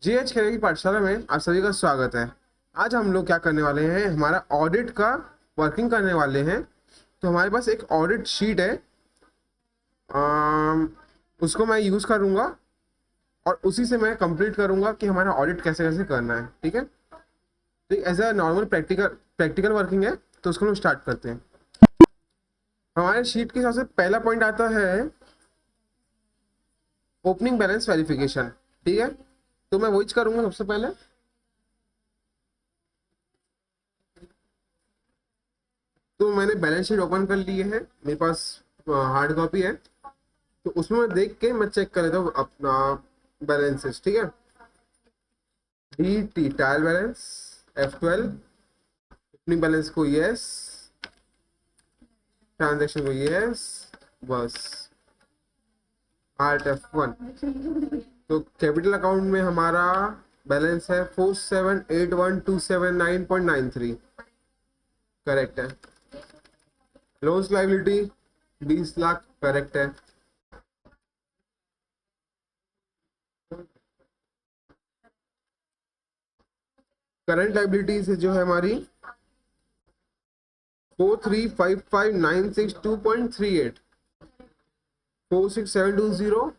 GH खेल की पाठशाला में आप सभी का स्वागत है। आज हम लोग क्या करने वाले हैं, हमारा ऑडिट का वर्किंग करने वाले हैं। तो हमारे पास एक ऑडिट शीट है, उसको मैं यूज़ करूँगा और उसी से मैं कंप्लीट करूँगा कि हमारा ऑडिट कैसे कैसे करना है। ठीक है, तो as a normal practical working है, तो उसको हम स्टार्ट करते हैं। हमारे शीट के हिसाब से पहला पॉइंट आता है ओपनिंग बैलेंस वेरिफिकेशन। ठीक है, तो मैं वही करूँगा सबसे पहले। तो मैंने बैलेंस शीट ओपन कर ली है, मेरे पास हार्ड कॉपी है, तो उसमें मैं देख के मैं चेक कर लेता हूँ अपना बैलेंसेस। ठीक है, D T tile balance, F12 अपनी बैलेंस को यस, ट्रांजेक्शन को यस, बस आर्ट F1। तो कैपिटल अकाउंट में हमारा बैलेंस है 4781279.93, करेक्ट है। लोन्स लाइबिलिटी 20 लाख, करेक्ट है। करंट लाइबिलिटीज जो है हमारी 4355962.38, 46720,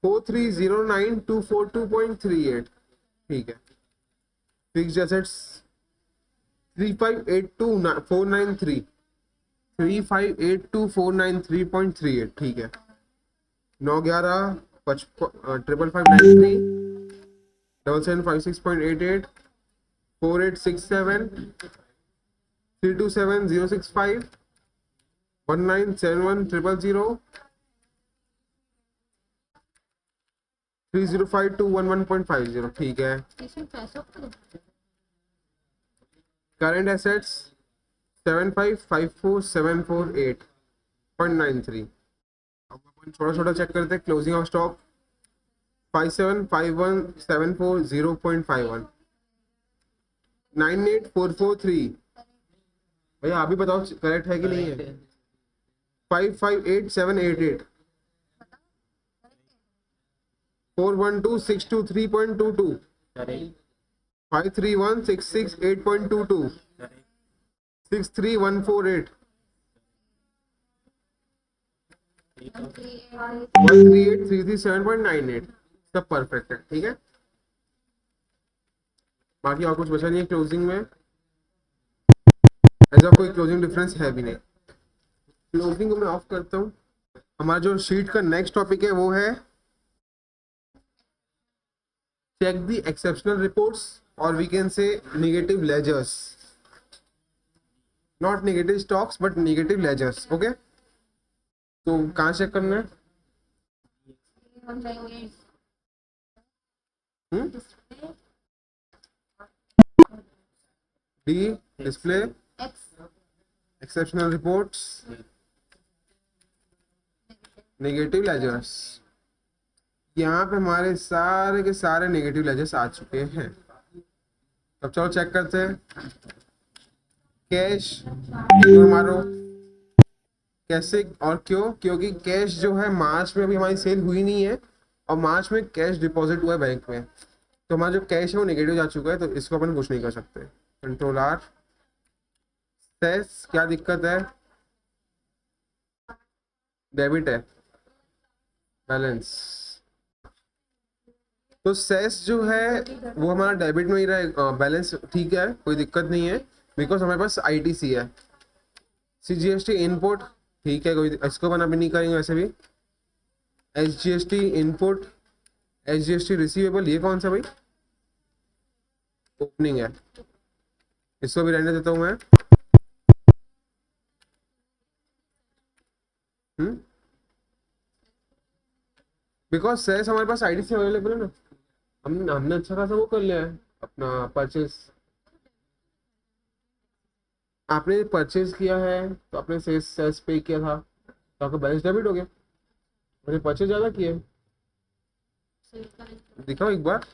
4309242.38। ठीक है। Fixed assets 3582493, 3582493.38। ठीक है। 911 55 555 93, 7756.88, 4867, 327065, 1971 000, 305211.50। ठीक है। Current assets 7554748.93। अब अपन छोटा छोटा चेक करते हैं। Closing of stock 575174 0.51, 98443। भैया आप भी बताओ करेक्ट है कि नहीं है। 558788, 412623.22, 531668.22, 63148, 138337.98। सब परफेक्ट है। ठीक है, बाकी और कुछ बचा नहीं है क्लोजिंग में, ऐसा कोई क्लोजिंग डिफरेंस है भी नहीं। क्लोजिंग को मैं ऑफ करता हूँ। हमारा जो शीट का नेक्स्ट टॉपिक है वो है चेक द एक्सेप्शनल रिपोर्ट्स, और we can say negative ledgers, not negative stocks but negative ledgers. Okay, तो कहाँ चेक करना है? D display exceptional reports, negative ledgers. यहाँ पे हमारे सारे के सारे नेगेटिव लेजर्स आ चुके हैं। तब चलो चेक करते हैं। कैश हमारा कैसे और क्यों? क्योंकि कैश जो है मार्च में अभी हमारी सेल हुई नहीं है, और मार्च में कैश डिपॉजिट हुआ है बैंक में, तो हमारा जो कैश है वो नेगेटिव जा चुका है, तो इसको अपन कुछ नहीं कर सकते। Control are. सेस क्या दिक्कत है? डेबिट है बैलेंस, तो सेस जो है वो हमारा डेबिट में ही रहे। बैलेंस ठीक है, कोई दिक्कत नहीं है, बिकॉज हमारे पास आईटीसी है। सीजीएसटी इनपुट ठीक है, कोई इसको अपन अभी नहीं करेंगे वैसे भी। एसजीएसटी इनपुट, एसजीएसटी रिसीवेबल, ये कौन सा भाई? ओपनिंग है, इसको भी रहने देता हूँ मैं। बिकॉज सेस हमारे पास आईटीसी अवेलेबल है ना। हमने अच्छा खासा वो कर लिया है अपना परचेज। आपने परचेज किया है तो आपने सेस सेस पे किया था, तो आपका बैलेंस डेबिट हो गया। मैंने परचेज ज़्यादा किया है, दिखाओ एक बार।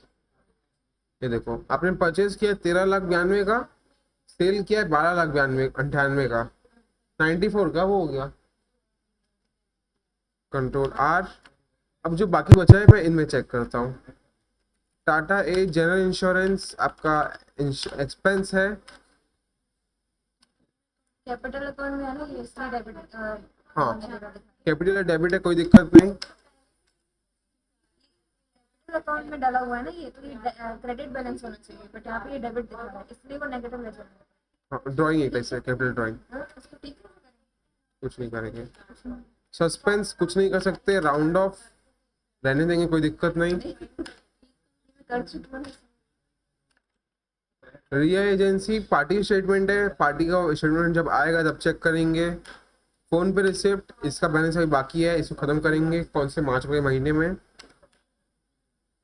ये देखो, आपने परचेज किया 13,92,000 का, सेल किया है 12,98,000 का, 94 का वो हो गया। Control R. अब जो बाकी बचा है मैं इनमें चेक करता हूँ। टाटा ए जनरल इंश्योरेंस आपका एक्सपेंस है। कैपिटल अकाउंट में है ना ये, इसलिए डेबिट हाँ कैपिटल डेबिट है, कोई दिक्कत नहीं। अकाउंट में डाला हुआ है ना ये, तो ये क्रेडिट बैलेंस होना चाहिए, बट यहाँ पे ये डेबिट दिखा रहा है, इसलिए वो नेगेटिव ले जाएगा। हाँ ड्राइंग एक ऐसे कैपिटल ड्राइंग, इसको ठीक है, कुछ नहीं करेंगे। सस्पेंस कुछ नहीं कर सकते, राउंड ऑफ रहने देंगे, कोई दिक्कत नहीं। कर चुकी हूँ। रिया एजेंसी पार्टी स्टेटमेंट है, पार्टी का स्टेटमेंट जब आएगा तब चेक करेंगे। फोन पे रिसिप्ट, इसका बैलेंस अभी बाकी है, इसको खत्म करेंगे कौन से मार्च के महीने में।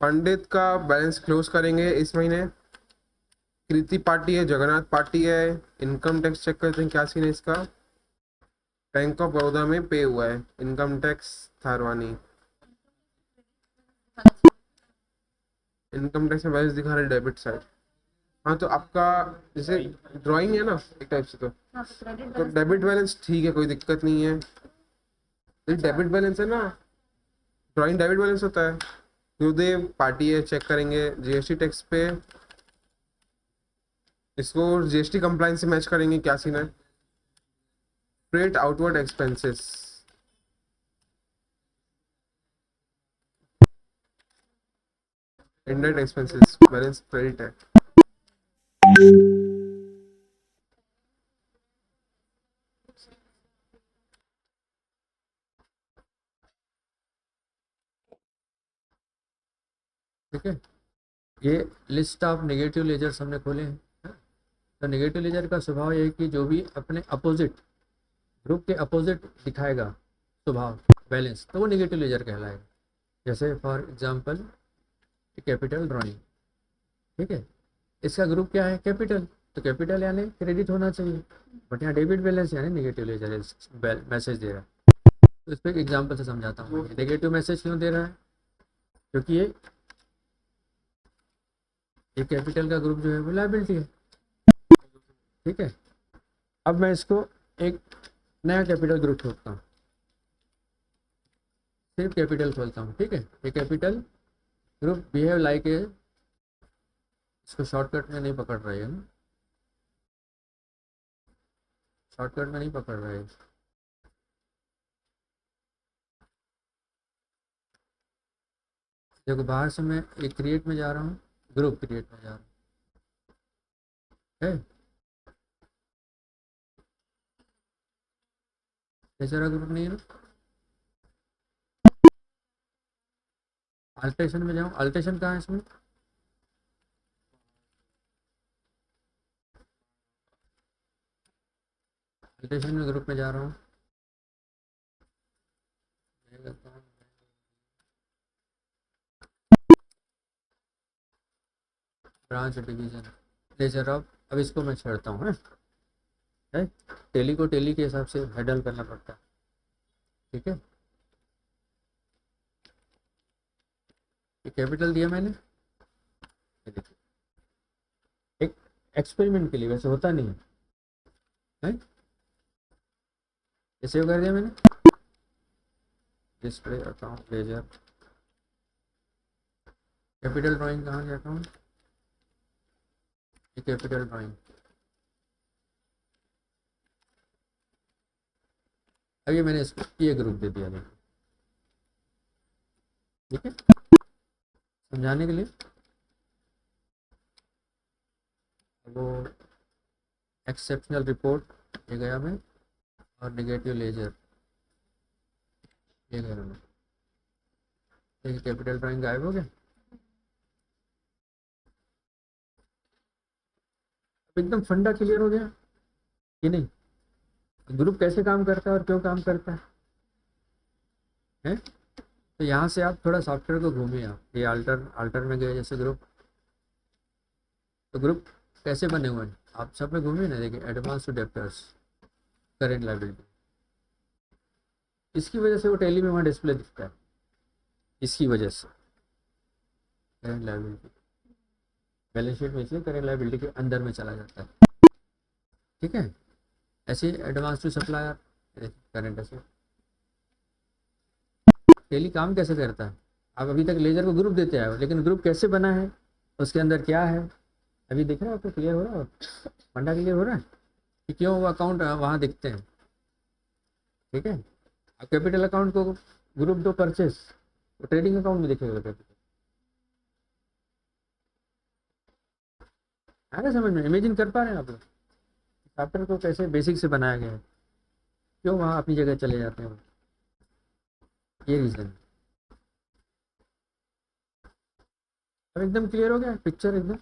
पंडित का बैलेंस क्लोज करेंगे इस महीने। कृति पार्टी है, जगन्नाथ पार्टी है। इनकम टैक्स चेक करते हैं क्या सीन है इसका। बैंक ऑफ बड़ौदा में पे हुआ है income tax Tharwani. Income tax में बैलेंस दिखा रहा है डेबिट साइड। हाँ तो आपका जैसे ड्राइंग है ना एक टाइप से, तो डेबिट बैलेंस ठीक है, कोई दिक्कत नहीं है। डेबिट बैलेंस है ना, ड्राइंग डेबिट बैलेंस होता है। गुरुदेव पार्टी है, चेक करेंगे जीएसटी टैक्स पे, इसको जीएसटी कंप्लायंस से मैच करेंगे क्या सीन है। Freight outward expenses, indirect expenses balance credit है। ठीक है, ये लिस्ट ऑफ नेगेटिव लेजर्स हमने खोले हैं। तो नेगेटिव लेजर का स्वभाव ये है कि जो भी अपने अपोजिट ग्रुप के अपोजिट दिखाएगा स्वभाव बैलेंस, तो वो नेगेटिव लेजर कहलाएगा। जैसे फॉर एग्जांपल कैपिटल ड्राइंग, ठीक है, इसका ग्रुप क्या है कैपिटल, तो कैपिटल यानी क्रेडिट होना चाहिए, बट यहाँ डेबिट बैलेंस यानी नेगेटिव लेजर मैसेज दे रहा है। तो इस पर एक एग्जाम्पल से समझाता हूँ। नेगेटिव मैसेज क्यों दे रहा है, क्योंकि ये कैपिटल का ग्रुप जो है वो लायबिलिटी है। ठीक है, अब मैं इसको एक नया कैपिटल ग्रुप खोलता हूँ, सिर्फ कैपिटल खोलता हूँ। ठीक है, ये capital group behave like a, इसको शॉर्टकट में नहीं पकड़ रही है ना, शॉर्टकट में नहीं पकड़ रहा है। देखो बाहर से मैं एक क्रिएट में जा रहा हूँ, ग्रुप क्रिएट में जा रहा हूँ है, जरा ग्रुप नहीं है ना। अल्टेशन में जाऊँ, अल्टेशन कहाँ है इसमें, अल्टेशन में ग्रुप में जा रहा हूँ, ब्रांच डिवीजन लेजर ऑफ, अब इसको मैं छेड़ता हूँ है, टेली को टेली के हिसाब से हैंडल करना पड़ता है। ठीक है, ये कैपिटल दिया मैंने, ये देखिए एक एक्सपेरिमेंट के लिए, वैसे होता नहीं है, ये सेव कर दिया मैंने। Display account laser, capital drawing कहाँ गया अकाउंट, ये कैपिटल ड्राइंग। अब ये मैंने इसको ये ग्रुप दे दिया, देखो ठीक है, समझाने के लिए। वो एक्सेप्शनल रिपोर्ट ये गया मैं, और नेगेटिव लेजर ये गया मैं, देखिए कैपिटल ड्राइंग गायब हो गया। एकदम फंडा क्लियर हो गया कि नहीं, ग्रुप कैसे काम करता है और क्यों काम करता है? तो यहाँ से आप थोड़ा सॉफ्टवेयर को घूमिए, आप ये अल्टर में गए जैसे ग्रुप, तो ग्रुप कैसे बने हुए हैं आप सब में घूमिए ना, देखिए advance to debtors, current liability, इसकी वजह से वो टैली में वहाँ डिस्प्ले दिखता है, इसकी वजह से करेंट लायबिलिटी बैलेंस शीट में, इसलिए करेंट लायबिलिटी के अंदर में चला जाता है। ठीक है, ऐसे advance to supplier, current asset. Tally काम कैसे करता है, आप अभी तक लेजर को ग्रुप देते आए हो, लेकिन ग्रुप कैसे बना है, उसके अंदर क्या है, अभी दिख रहा है आपको, क्लियर हो रहा है, फंडा क्लियर हो रहा है कि क्यों वो अकाउंट वहाँ दिखते हैं। ठीक है, आप कैपिटल अकाउंट को ग्रुप दो परचेस, तो ट्रेडिंग अकाउंट में दिखेगा कैपिटल। आ रहा है समझ में, इमेजिन कर पा रहे हैं आप लोग सॉफ्टवेयर को कैसे बेसिक से बनाया गया है, क्यों वहाँ अपनी जगह चले जाते हैं, ये रीज़न। अब एकदम क्लियर हो गया पिक्चर एकदम।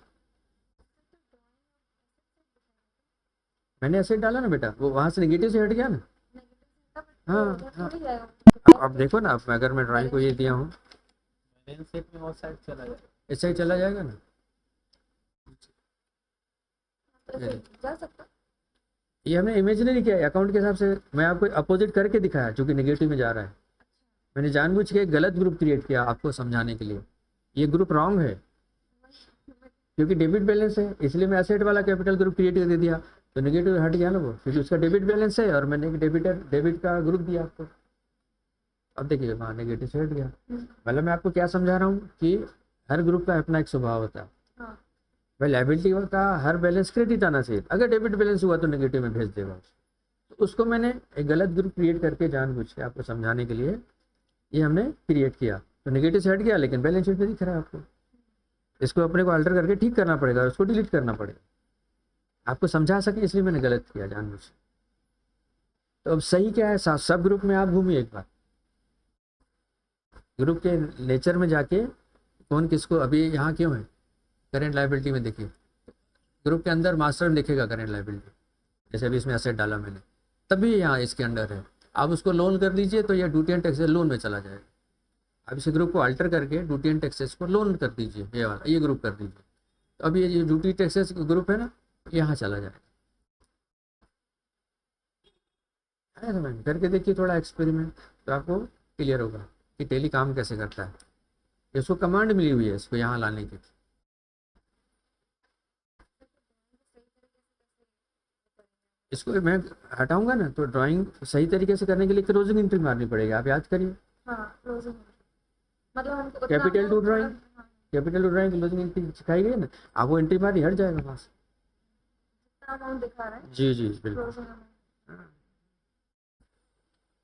मैंने ऐसे डाला ना बेटा, वो वहाँ से नेगेटिव से हट गया ना। हाँ हाँ, अब देखो ना, अब अगर मैं ड्राइंग को ये दिया हूँ, बैलेंस शीट में वो साइड चला जाए, इस साइड चला जाएगा ना। जा सकता। ये हमने इमेजिनरी किया है अकाउंट के हिसाब से, मैं आपको अपोजिट करके दिखाया क्योंकि नेगेटिव में जा रहा है। मैंने जानबूझ के एक गलत ग्रुप क्रिएट किया आपको समझाने के लिए, ये ग्रुप रॉन्ग है क्योंकि डेबिट बैलेंस है, इसलिए मैं एसेट वाला कैपिटल ग्रुप क्रिएट कर दिया, तो नेगेटिव हट गया ना वो, क्योंकि उसका डेबिट बैलेंस है और मैंने एक डेबिट का ग्रुप दिया आपको। अब देखिए वहाँ नेगेटिव से हट गया। मतलब मैं आपको क्या समझा रहा हूँ कि हर ग्रुप का अपना एक स्वभाव होता है। हाँ। भाई लाइबिलिटी का हर बैलेंस क्रेडिट आना चाहिए, अगर डेबिट बैलेंस हुआ तो नेगेटिव में भेज देगा। तो उसको मैंने एक गलत ग्रुप क्रिएट करके जानबूझ के आपको समझाने के लिए ये हमने क्रिएट किया, तो नेगेटिव से हट गया लेकिन बैलेंस शीट में दिख रहा है आपको। इसको अपने को अल्टर करके ठीक करना पड़ेगा और उसको डिलीट करना पड़ेगा, आपको समझा सके इसलिए मैंने गलत किया जानबूझ के। तो अब सही क्या है, सब ग्रुप में आप घूमिए एक बार, ग्रुप के नेचर में जाके कौन किसको, अभी यहाँ क्यों है करेंट लाइबिलिटी में, देखिए ग्रुप के अंदर मास्टर में दिखेगा करेंट लाइबिलिटी, जैसे अभी इसमें एसेट डाला मैंने, तभी यहाँ इसके अंडर है। आप उसको लोन कर दीजिए तो यह ड्यूटी एंड टैक्सेस लोन में चला जाएगा। अब इस ग्रुप को अल्टर करके ड्यूटी एंड टैक्सेस को लोन कर दीजिए, ये वाला ये ग्रुप कर दीजिए, तो अभी ये ड्यूटी टैक्सेस ग्रुप है ना, यहाँ चला जाएगा। है समझ में, करके देखिए थोड़ा एक्सपेरिमेंट, तो आपको क्लियर होगा कि टेली काम कैसे करता है। इसको कमांड मिली हुई है इसको यहाँ लाने की। इसको मैं हटाऊंगा ना तो ड्राइंग सही तरीके से करने के लिए क्लोजिंग एंट्री मारनी पड़ेगी, आप याद करिए। हाँ, क्लोजिंग मतलब हमको उतना कैपिटल टू ड्राइंग, हाँ, capital to drawing closing entry सिखाई गई ना, आप वो एंट्री मारी हट जाएगा वहाँ से। जितना अमाउंट दिखा रहा है जी जी बिल्कुल। Closing amount.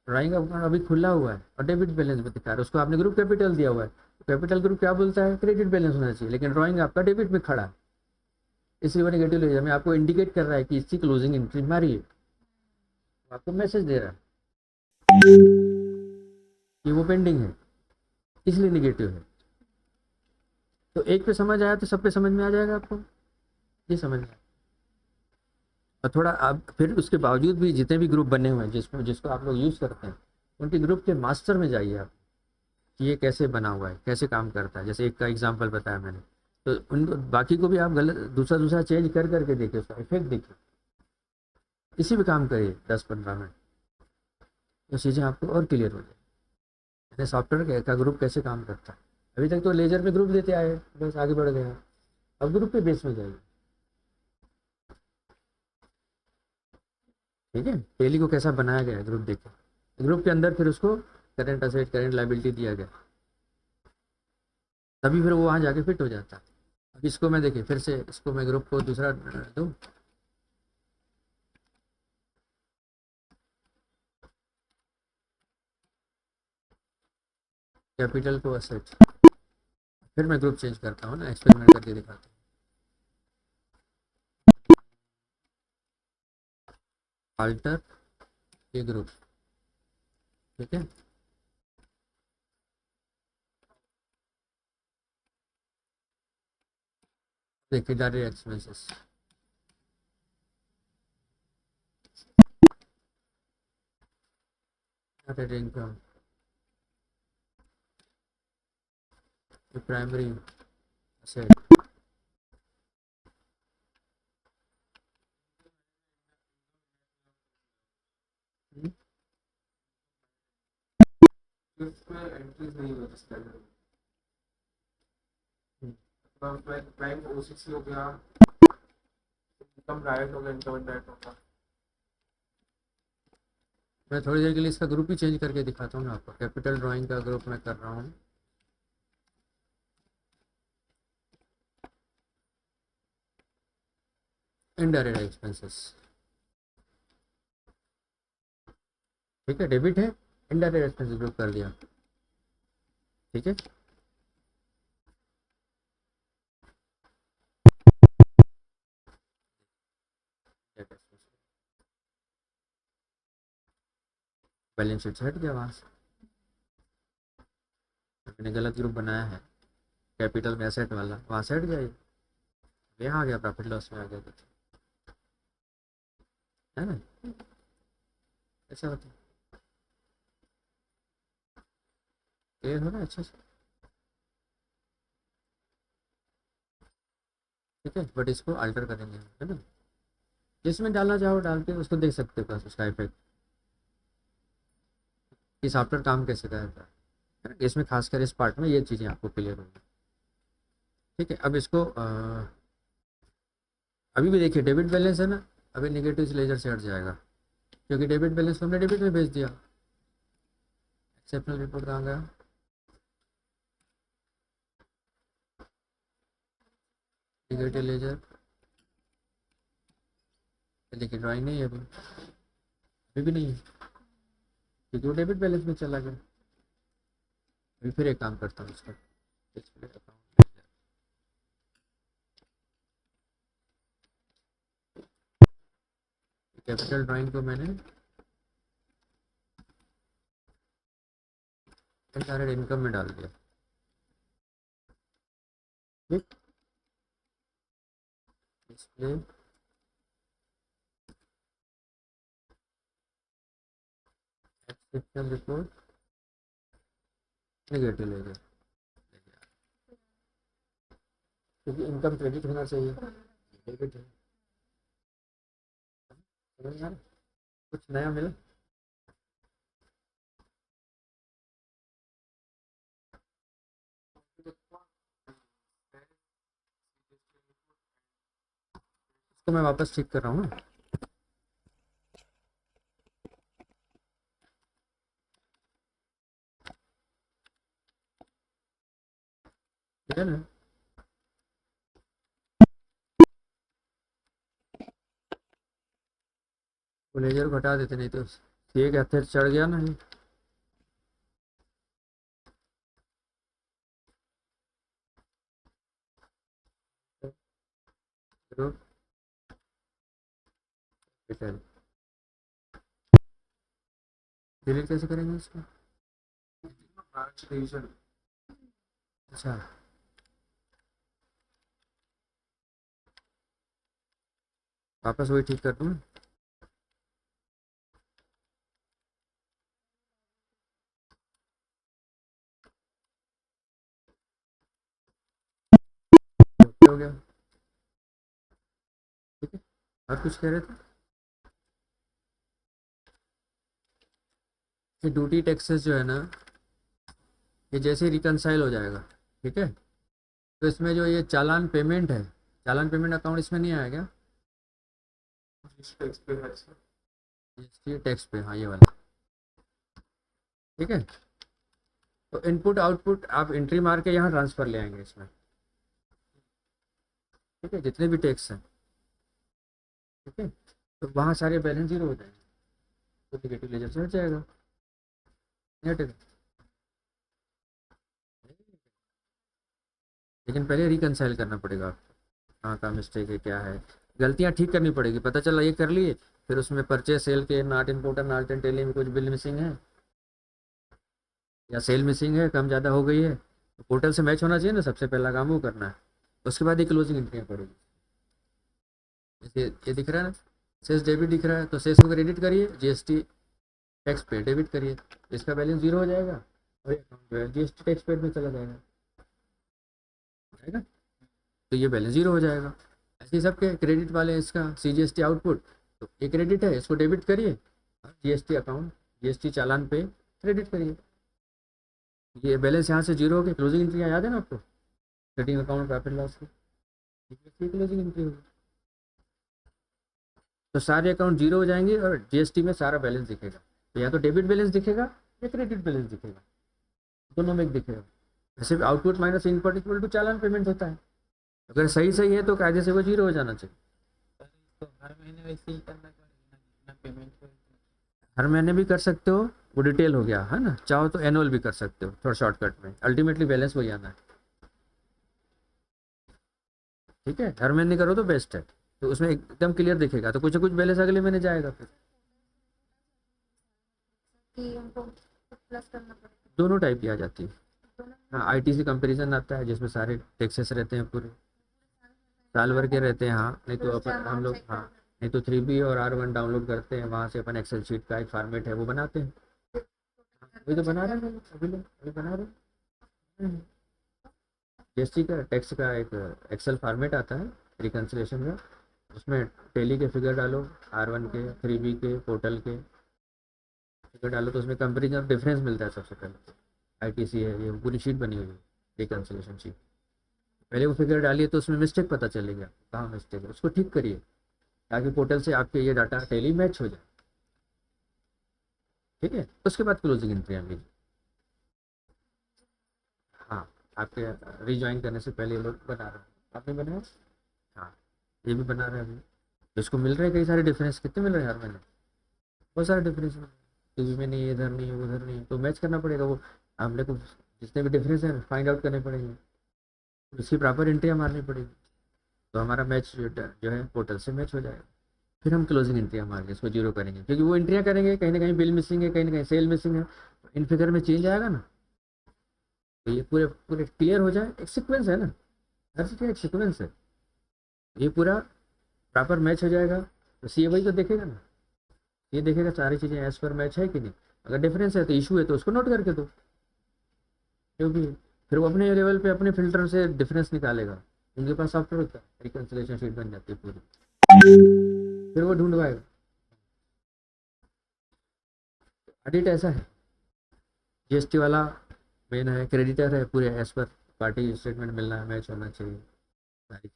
ड्राइंग अकाउंट अभी खुला हुआ है और डेबिट बैलेंस भी दिखा रहा है, उसको आपने ग्रुप कैपिटल दिया हुआ है, कैपिटल ग्रुप क्या बोलता है, क्रेडिट बैलेंस होना चाहिए, लेकिन ड्राइंग आपका डेबिट में खड़ा है, इसलिए वो नेगेटिव लेजर में आपको इंडिकेट कर रहा है कि इसकी क्लोजिंग एंट्री मारिए, आपको मैसेज दे रहा है कि वो पेंडिंग है, इसलिए नेगेटिव है। तो एक पे समझ आया तो सब पे समझ में आ जाएगा आपको, ये समझ में। और थोड़ा आप फिर उसके बावजूद भी जितने भी ग्रुप बने हुए हैं जिसको आप लोग यूज़ करते हैं, उनके ग्रुप के मास्टर में जाइए आप कि ये कैसे बना हुआ है, कैसे काम करता है। जैसे एक का एग्जांपल बताया मैंने, तो उन बाकी को भी आप गलत दूसरा चेंज कर करके देखिए, उसका इफेक्ट देखिए, इसी पे काम करिए 10-15 मिनट, तो चीज़ें आपको और क्लियर हो जाए सॉफ्टवेयर का ग्रुप कैसे काम करता है। अभी तक तो लेजर में ग्रुप देते आए, बस आगे बढ़ गया, अब ग्रुप पे बेस में जाइए। ठीक है, टेली को कैसा बनाया गया है ग्रुप देखिए, ग्रुप के अंदर फिर उसको करेंट असेट करेंट लाइबिलिटी दिया गया, तभी फिर वो वहाँ जाके फिट हो जाता है। अब इसको मैं देखिए फिर से, इसको मैं ग्रुप को दूसरा दूँ, कैपिटल को असेट, फिर मैं ग्रुप चेंज करता हूँ ना, एक्सपेरिमेंट करके दिखाता हूँ। अल्टर ये ग्रुप, ठीक है, देखिए direct expenses, direct income, primary asset, इसमें एंट्रीज नहीं हो सकता, बैंक ओसीसी हो गया, इनकम डायरेक्ट हो गया, इनकम डायरेक्ट होगा। मैं थोड़ी देर के लिए इसका ग्रुप ही चेंज करके दिखाता हूँ ना आपको, कैपिटल ड्राइंग का ग्रुप मैं कर रहा हूँ, इनडायरेक्ट एक्सपेंसेस, ठीक है, डेबिट है, इनडायरेक्ट एक्सपेंसेस ग्रुप कर दिया, ठीक है। बैलेंस शीट से हट गया वहाँ से, मैंने गलत ग्रुप बनाया है कैपिटल में एसेट वाला, वहाँ से हट गया ये, यहाँ आ गया प्रॉफिट लॉस में आ गया कुछ, है ना, ऐसा होता है, क्लियर हो ना अच्छे से, ठीक है। बट इसको अल्टर करेंगे, है ना, जिसमें डालना चाहो डाल के उसको देख सकते हो बस उसका इफेक्ट, कि सॉफ्टवेयर काम कैसे करता है, इसमें खासकर इस पार्ट में ये चीज़ें आपको क्लियर होंगी, ठीक है। अब इसको अभी भी देखिए डेबिट बैलेंस है ना, अभी नेगेटिव लेजर से हट जाएगा, क्योंकि डेबिट बैलेंस को हमने डेबिट में भेज दिया। एक्सेप्शनल रिपोर्ट कहाँ गया, नेगेटिव लेजर, देखिए ड्राइंग नहीं है अभी भी नहीं है, क्योंकि वो डेबिट बैलेंस में चला गया। अभी फिर एक काम करता हूँ उसका, डिस्प्ले अकाउंट, कैपिटल ड्राइंग को मैंने डायरेक्ट इनकम में डाल दिया, ठीक, display exceptional report negative ledger, क्योंकि इनकम क्रेडिट होना चाहिए, डेबिट है, समझ में आ रहा? कुछ नया मिला, इसको मैं वापस ठीक कर रहा हूँ ना, ठीक है ना, वो लेजर को हटा देते, नहीं तो एक हथियार चढ़ गया ना ये, डिलीट कैसे करेंगे इसको, अच्छा वापस वही ठीक कर दूँ, हो गया, ठीक है। और कुछ कह रहे थे, ये ड्यूटी टैक्सेस जो है ना, ये जैसे रिकनसाइल हो जाएगा, ठीक है, तो इसमें जो ये चालान पेमेंट है, चालान पेमेंट अकाउंट इसमें नहीं आएगा, टैक्स पे, हाँ ये वाला, ठीक है। तो इनपुट आउटपुट आप एंट्री मार के यहाँ ट्रांसफ़र ले आएंगे इसमें, ठीक है, जितने भी टैक्स हैं, ठीक है, तो वहाँ सारे बैलेंस जीरो हो जाएंगे, तो नेगेटिव लेजर से हट जाएगा, नेगेटिव, लेकिन पहले रिकनसाइल करना पड़ेगा आपको, कहाँ का मिस्टेक है क्या है, गलतियाँ ठीक करनी पड़ेगी, पता चला ये कर लिए, फिर उसमें परचेज सेल के not important not and Tally में कुछ बिल मिसिंग है या सेल मिसिंग है, कम ज़्यादा हो गई है, तो पोर्टल से मैच होना चाहिए ना, सबसे पहला काम वो करना है, उसके बाद ये क्लोजिंग एंट्रियाँ पड़ेगी, जैसे ये दिख रहा है ना, सेल्स डेबिट दिख रहा है, तो सेल्स को क्रेडिट करिए, जीएसटी टैक्स पे डेबिट करिए, इसका बैलेंस जीरो हो जाएगा और अकाउंट जो है जीएसटी टैक्स पेड में चला जाएगा, तो ये बैलेंस जीरो हो जाएगा। ऐसे ही सबके क्रेडिट वाले इसका सीजीएसटी आउटपुट, तो ये क्रेडिट है, इसको डेबिट करिए, जीएसटी अकाउंट जीएसटी चालान पे क्रेडिट करिए, ये बैलेंस यहाँ से जीरो हो गया, क्लोजिंग एंट्री याद है ना आपको, ट्रेडिंग अकाउंट प्रॉफिट लॉस की क्लोजिंग एंट्री होगी, तो सारे अकाउंट जीरो हो जाएंगे और जीएसटी में सारा बैलेंस दिखेगा, तो या तो डेबिट बैलेंस दिखेगा या क्रेडिट बैलेंस दिखेगा, दोनों में एक दिखेगा। वैसे output minus input equal to चालान पेमेंट होता है, अगर सही सही है तो कायदे से वो जीरो हो जाना चाहिए, तो हर महीने वैसे ही करना पड़ेगा ना, जितना पेमेंट हो हर महीने भी कर सकते हो, वो डिटेल हो गया है ना। चाहो तो एनुअल भी कर सकते हो, थोड़ा शॉर्टकट में, अल्टीमेटली बैलेंस वही आना है। ठीक है, हर महीने करो तो बेस्ट है, तो उसमें एकदम क्लियर दिखेगा, तो कुछ ना कुछ बैलेंस अगले महीने जाएगा फिर। कि हमको प्लस करना पड़ेगा दोनों टाइप की आ जाती है। दोनों। हाँ, आईटीसी कंपैरिजन आता है जिसमें सारे टैक्सेस रहते हैं पूरे साल भर के रहते हैं। हाँ, नहीं तो अपन हम लोग, हाँ, नहीं तो 3B और R1 डाउनलोड करते हैं, वहाँ से अपन एक्सेल शीट का एक फॉर्मेट है वो बनाते हैं। अभी तो बना रहे हैं, अभी बना रहे हैं। जीएसटी का टैक्स का एक एक्सेल फॉर्मेट आता है रिकन्सिलेशन का, उसमें टेली के फिगर डालो, R1 के, 3B के, पोर्टल के फिगर डालो, तो उसमें कंपेरिजन और डिफरेंस मिलता है सबसे पहले। आईटीसी है ये, पूरी शीट बनी हुई है रिकन्सिलेशन शीट। पहले वो फिगर डालिए तो उसमें मिस्टेक पता चलेगा, कहाँ मिस्टेक है उसको ठीक करिए, ताकि पोर्टल से आपके ये डाटा टेली मैच हो जाए। ठीक है, उसके बाद क्लोजिंग एंट्री आप लीजिए। हाँ, आपके रिज्वाइन करने से पहले ये लोग बना रहे हैं, आपने बनाया। हाँ, ये भी बना रहे हैं अभी, इसको मिल रहे हैं कई सारे डिफरेंस, कितने मिल रहे हैं हर महीने, बहुत सारे डिफरेंस। टीवी में नहीं है, इधर नहीं है, उधर नहीं है, तो मैच करना पड़ेगा वो। हमने को जितने भी डिफरेंस हैं फाइंड आउट करने पड़ेंगे, उसकी प्रॉपर एंट्रियाँ मारनी पड़ेगी, तो हमारा मैच जो है पोर्टल से मैच हो जाएगा। फिर हम क्लोजिंग एंट्रियाँ मारेंगे, इसको जीरो करेंगे, क्योंकि वो एंट्रियाँ करेंगे कहीं ना कहीं बिल मिसिंग है, कहीं ना कहीं सेल मिसिंग है, तो इन फिगर में चेंज आएगा ना। तो ये पूरे पूरे क्लियर हो जाए, एक सीक्वेंस है ना, हर चीज़ का एक सीक्वेंस है, ये पूरा प्रॉपर मैच हो जाएगा, तो सी वही तो देखेगा ना, ये देखेगा सारी चीज़ें एज पर मैच है कि नहीं। अगर डिफरेंस है तो इशू है तो उसको नोट करके दो, जो भी है। फिर वो अपने लेवल पे अपने फिल्टर से डिफरेंस निकालेगा, उनके पास सॉफ्टवेयर होता है, रिकन्सिलेशन शीट बन जाती है पूरी, फिर वो ढूंढवाएगा। ऑडिट ऐसा है, जीएसटी वाला मेन है, क्रेडिटर है, पूरे एज पर पार्टी स्टेटमेंट मिलना है, मैच होना चाहिए सारी,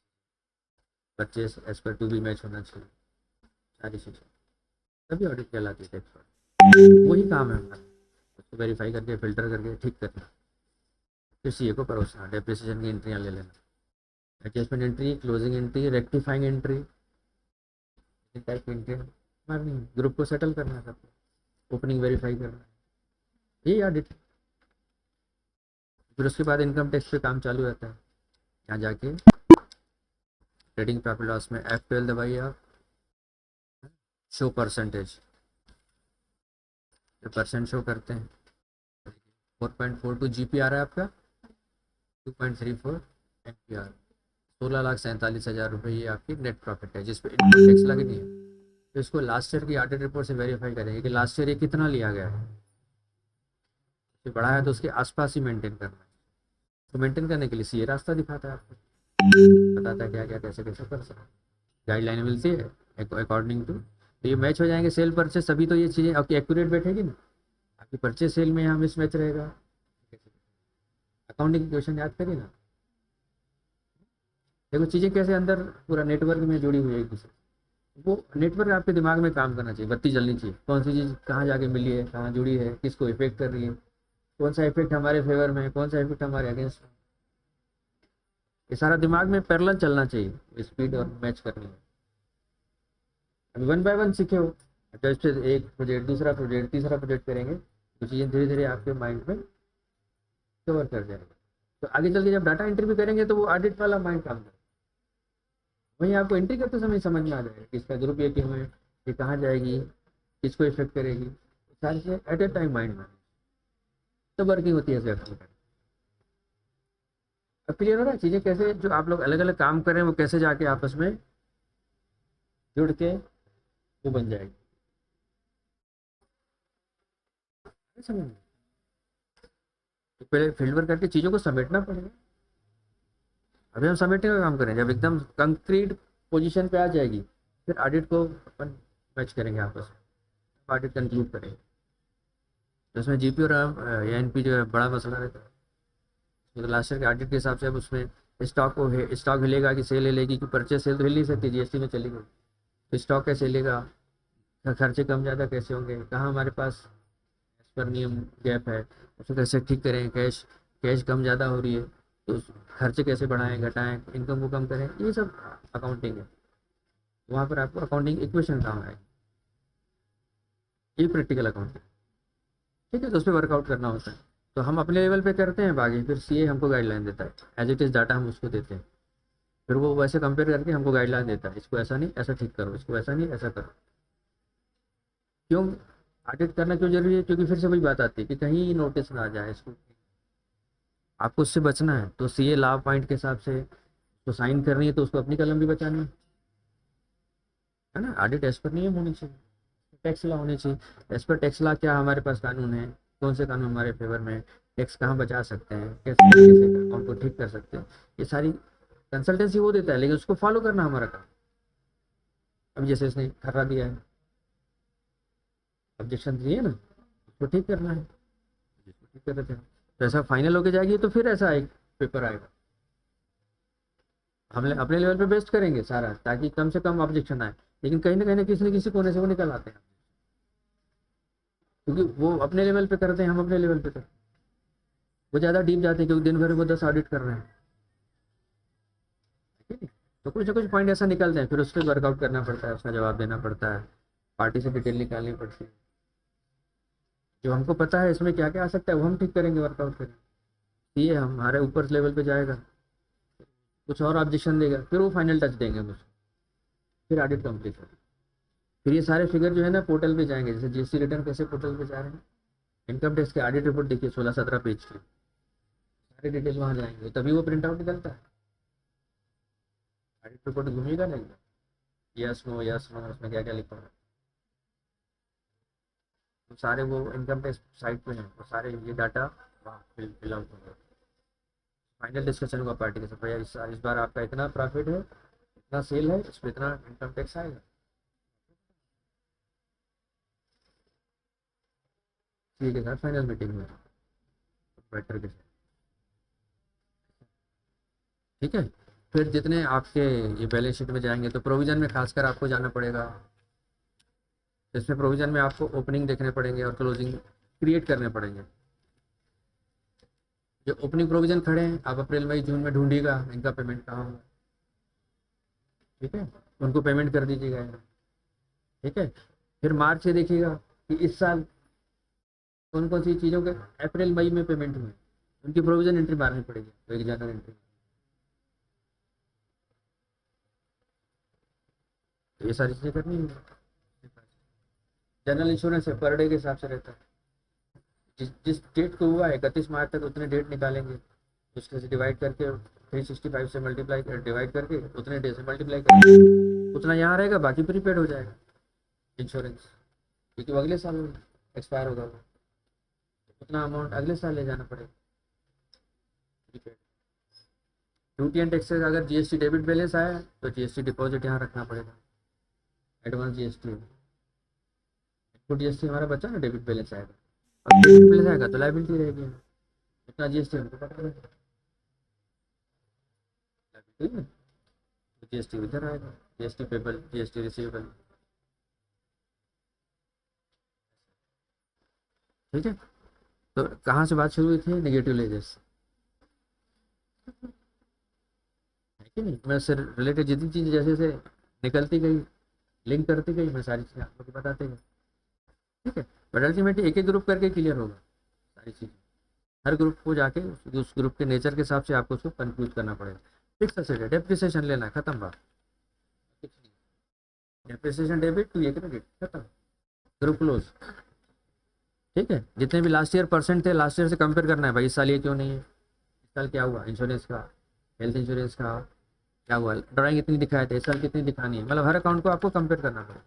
purchase as per two B match होना चाहिए, सारी चीज़ें, तभी ऑडिट कहलाती है टैक्स ऑडिट। वही काम है हमारा, उसको वेरीफाई करके फिल्टर करके ठीक करना, फिर सीए को परोसना, डेप्रिसिएशन की एंट्रियाँ ले लेना, adjustment entry, closing entry, rectifying entry, type की एंट्री मारनी है, ग्रुप को सेटल करना है सबको, ओपनिंग वेरीफाई करना है, यही ऑडिट। फिर उसके बाद इनकम टैक्स पे काम चालू रहता है। यहाँ जाके ट्रेडिंग प्रॉफिट लॉस में F12 दबाइए आप, शो परसेंटेज, जो परसेंट शो करते हैं, 4.42 GP आ रहा है आपका, 2.34 NPR, 16,47,000 रुपये ये आपकी नेट प्रॉफिट है, जिस पे इनकम टैक्स लगनी है। तो इसको लास्ट ईयर की ऑडिट रिपोर्ट से वेरीफाई करेंगे कि लास्ट ईयर ये कितना लिया गया है, तो बढ़ा है तो उसके आसपास ही मेंटेन करना है। तो मेंटेन करने के लिए सीए रास्ता दिखाता है आपको, बताता है क्या क्या कैसे कैसे कर सकते, गाइडलाइन मिलती है अकॉर्डिंग टू, तो ये मैच हो जाएंगे सेल परचेस, तभी तो ये चीज़ें आपकी एक्यूरेट बैठेगी ना। आपकी परचेस सेल में यहाँ मिस मैच रहेगा, अकाउंटिंग क्वेश्चन याद करिए ना, देखो चीज़ें कैसे अंदर पूरा नेटवर्क में जुड़ी हुई है एक दूसरे, वो नेटवर्क आपके दिमाग में काम करना चाहिए, बत्ती जलनी चाहिए, कौन सी चीज़ कहाँ जाके मिली है, कहाँ जुड़ी है, किसको इफेक्ट कर रही है, कौन सा इफेक्ट हमारे फेवर में है, कौन सा इफेक्ट हमारे अगेंस्ट में, ये सारा दिमाग में पैरेलल चलना चाहिए, स्पीड और मैच करनी है। अभी 1 बाय 1 सीखे हो, जैसे एक प्रोजेक्ट, दूसरा प्रोजेक्ट, तीसरा प्रोजेक्ट करेंगे, तो चीज़ें धीरे धीरे आपके माइंड में कवर कर जाएगा, तो आगे चल के जब डाटा एंट्री भी करेंगे तो वो ऑडिट वाला माइंड काम करेगा, वहीं आपको एंट्री करते समय समझ में आ जाएगा कि इसका दुरुपयोग क्यों है, ये कहाँ जाएगी, किसको इफेक्ट करेगी, सारी चीज़ें एट ए टाइम माइंड में, तो वर्किंग होती है ऐसे अकाउंट। अब क्लियर हो रहा है चीज़ें कैसे, जो आप लोग अलग अलग काम कर रहे हैं वो कैसे जाके आपस में जुड़ के वो बन जाएगी, समझ में? तो पहले फील्ड वर्क करके चीज़ों को समेटना पड़ेगा। अभी हम समेटने का काम करें, जब एकदम कंक्रीट पोजीशन पे आ जाएगी फिर ऑडिट को अपन मैच करेंगे आपस में, ऑडिट कंक्लूड करेंगे, तो उसमें जीपी और एनपी जो है बड़ा मसला रहता है। तो लास्ट ईयर के ऑडिट के हिसाब से अब उसमें स्टॉक हिलेगा कि सेल हिलेगी, कि परचेस सेल तो हिल नहीं सकती, जीएसटी में चली गई, तो स्टॉक कैसे हिलेगा, खर्चे कम ज़्यादा कैसे होंगे, कहाँ हमारे पास एज पर नियम गैप है, उसको कैसे ठीक करें, कैश कैश कम ज़्यादा हो रही है तो खर्चे कैसे बढ़ाएं घटाएं, इनकम को कम करें, ये सब अकाउंटिंग है। वहाँ पर आपको अकाउंटिंग इक्वेशन काम आएगी, ये प्रैक्टिकल अकाउंटिंग। ठीक है, तो उस पर वर्कआउट करना होता है। तो हम अपने लेवल पे करते हैं, बाकी फिर सीए हमको गाइडलाइन देता है, एज इट इज़ डाटा हम उसको देते हैं, फिर वो वैसे कंपेयर करके हमको गाइडलाइन देता है, इसको ऐसा नहीं ऐसा ठीक करो, इसको ऐसा नहीं ऐसा करो। क्यों ऑडिट करना क्यों जरूरी है? क्योंकि फिर से वही बात आती है कि कहीं नोटिस ना आ जाए इसको, आपको उससे बचना है। तो सीए लॉ पॉइंट के हिसाब से तो साइन करनी है, तो उसको अपनी कलम भी बचानी है ना। ऑडिट एज पर नियम होनी चाहिए, टैक्स लॉ होनी चाहिए। एज पर टैक्स लॉ क्या हमारे पास कानून है, कौन से कानून हमारे फेवर में, टैक्स कहाँ बचा सकते हैं, कैसे तरीके से अकाउंट को ठीक कर सकते हैं, ये सारी कंसल्टेंसी वो देता है, लेकिन उसको फॉलो करना हमारा काम। अब जैसे इसने खर्रा दिया है, ऑब्जेक्शन दिए ना, उसको ठीक करना है, जिसको ठीक कर देते हैं। तो ऐसा फाइनल होके जाएगी तो फिर ऐसा एक पेपर आएगा, हम अपने लेवल पे बेस्ट करेंगे सारा, ताकि कम से कम ऑब्जेक्शन आए। लेकिन कहीं ना किसी न किसी कोने से वो निकल आते हैं, क्योंकि वो अपने लेवल पे करते हैं, हम अपने लेवल पे करते हैं। वो ज़्यादा डीप जाते हैं, क्योंकि दिन भर में वो 10 ऑडिट कर रहे हैं, ठीक है। तो कुछ ना कुछ पॉइंट ऐसा निकलते हैं, फिर उस पर वर्कआउट करना पड़ता है, उसका जवाब देना पड़ता है, पार्टी से डिटेल निकालनी पड़ती है। जो हमको पता है इसमें क्या क्या आ सकता है, वो हम ठीक करेंगे, वर्कआउट करेंगे। ये हमारे ऊपर लेवल पे जाएगा, कुछ और ऑब्जेक्शन देगा, फिर वो फाइनल टच देंगे हम उसको, फिर ऑडिट कंप्लीट होगी। फिर ये सारे फिगर जो है ना पोर्टल पे जाएंगे, जैसे जीएसटी रिटर्न कैसे पोर्टल पे जा रहे हैं, इनकम टैक्स के ऑडिट रिपोर्ट देखिए 16-17 पेज की, सारे डिटेल वहाँ जाएंगे, तभी वो प्रिंट आउट निकलता है। ऑडिट रिपोर्ट घूमिएगा नहीं, यस नो उसमें क्या क्या लिखा है, तो सारे वो इनकम टैक्स साइट पे हैं, वो सारे ये डाटा वहाँ फिल आउट होगा। फाइनल डिस्कशन होगा पार्टी के साथ, भैया इस बार आपका इतना प्रॉफिट है, इतना सेल है, इस पर इतना इनकम टैक्स आएगा। ठीक है सर, फाइनल मीटिंग में बेटर के साथ, ठीक है। फिर जितने आपके ये बैलेंस शीट में जाएंगे, तो प्रोविज़न में खासकर आपको जाना पड़ेगा। इसमें प्रोविज़न में आपको ओपनिंग देखने पड़ेंगे और क्लोजिंग क्रिएट करने पड़ेंगे। जो ओपनिंग प्रोविज़न खड़े हैं, आप अप्रैल मई जून में ढूंढिएगा इनका पेमेंट कहाँ होगा, ठीक है, उनको पेमेंट कर दीजिएगा, ठीक है। फिर मार्च से देखिएगा कि इस साल कौन कौन सी चीज़ों के अप्रैल मई में पेमेंट हुए, उनकी प्रोविज़न एंट्री मारनी पड़ेगी, तो 1 जनवरी एंट्री। तो ये सारी चीज़ें करनी है। जनरल इंश्योरेंस है, पर डे के हिसाब से रहता है, जिस डेट को हुआ है 31 मार्च तक उतने डेट निकालेंगे, उसके से डिवाइड करके 365 से मल्टीप्लाई कर डिवाइड करके उतने डे से मल्टीप्लाई करके उतना यहाँ रहेगा, बाकी प्रीपेड हो जाएगा इंश्योरेंस, क्योंकि वो अगले साल एक्सपायर होगा, वो उतना अमाउंट अगले साल ले जाना पड़ेगा प्रीपेड। ड्यूटी एंड टैक्सेस, अगर जीएसटी डेबिट बैलेंस आया तो जीएसटी डिपॉजिट यहाँ रखना पड़ेगा, एडवांस जीएसटी। इनपुट जीएसटी हमारा बच्चा ना, डेबिट बैलेंस आएगा, अब डेबिट बैलेंस आएगा तो लायबिलिटी रहेगी, इतना जीएसटी हमको पता है, तो जीएसटी इधर आएगा, जीएसटी पेबल, जीएसटी रिसीवेबल, ठीक है। तो कहाँ से बात शुरू हुई थी, नेगेटिव लेजर्स, है कि नहीं। मैं उससे रिलेटेड जितनी चीज़ जैसे जैसे निकलती गई, लिंक करती गई, मैं सारी चीज़ें आप लोग को बताते गए, ठीक है। बट अल्टीमेटली एक एक ग्रुप करके क्लियर होगा सारी चीज़ें, हर ग्रुप को जाके उस ग्रुप के नेचर के हिसाब से आपको उसको कंक्लूड करना पड़ेगा। फिक्स एसेट है, डेप्रिसिएशन लेना है, खत्म बात, डेप्रिसिएशन डेबिट टू ये क्रेडिट, खत्म, ग्रुप क्लोज, ठीक है। जितने भी लास्ट ईयर परसेंट थे, लास्ट ईयर से कंपेयर करना है, भाई इस साल ये क्यों नहीं है, इस साल क्या हुआ, इंश्योरेंस का, हेल्थ इंश्योरेंस का क्या हुआ, ड्राइंग इतनी दिखाए थे, इस साल कितनी दिखानी है, मतलब हर अकाउंट को आपको कंपेयर करना पड़ेगा,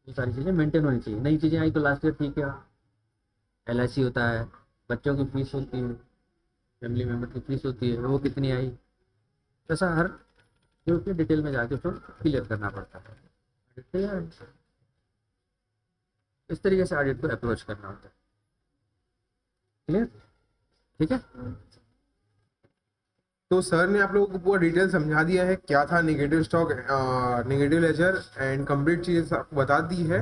ये सारी चीज़ें मेंटेन होनी चाहिए। नई चीज़ें आई तो लास्ट ईयर ठीक है, LIC होता है, बच्चों की फीस होती है, फैमिली मेम्बर की फीस होती है, वो कितनी आई, ऐसा हर ग्रुप की डिटेल में जाके उसको क्लियर करना पड़ता है। इस तरीके से ऑडिट को अप्रोच करना होता है, क्लियर, ठीक है। तो सर ने आप लोगों को पूरा डिटेल समझा दिया है, क्या था negative stock, negative ledger and complete चीज़ आपको बता दी है।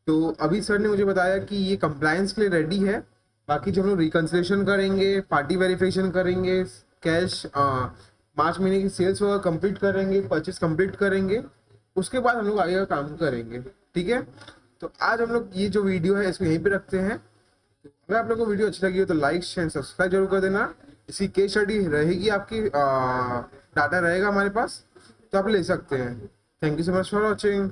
तो अभी सर ने मुझे बताया कि ये कंप्लायंस के लिए रेडी है, बाकी जो हम लोग रिकन्सिलेशन करेंगे, पार्टी वेरिफिकेशन करेंगे, कैश मार्च महीने की सेल्स वगैरह कंप्लीट करेंगे, परचेस कंप्लीट करेंगे, उसके बाद हम लोग आगे का काम करेंगे। ठीक है, तो आज हम लोग ये जो वीडियो है इसको यहीं पे रखते हैं। अगर आप लोगों को वीडियो अच्छी लगी हो तो लाइक शेयर सब्सक्राइब जरूर कर देना। इसकी केस स्टडी रहेगी, आपकी डाटा रहेगा हमारे पास, तो आप ले सकते हैं। Thank you so much for watching.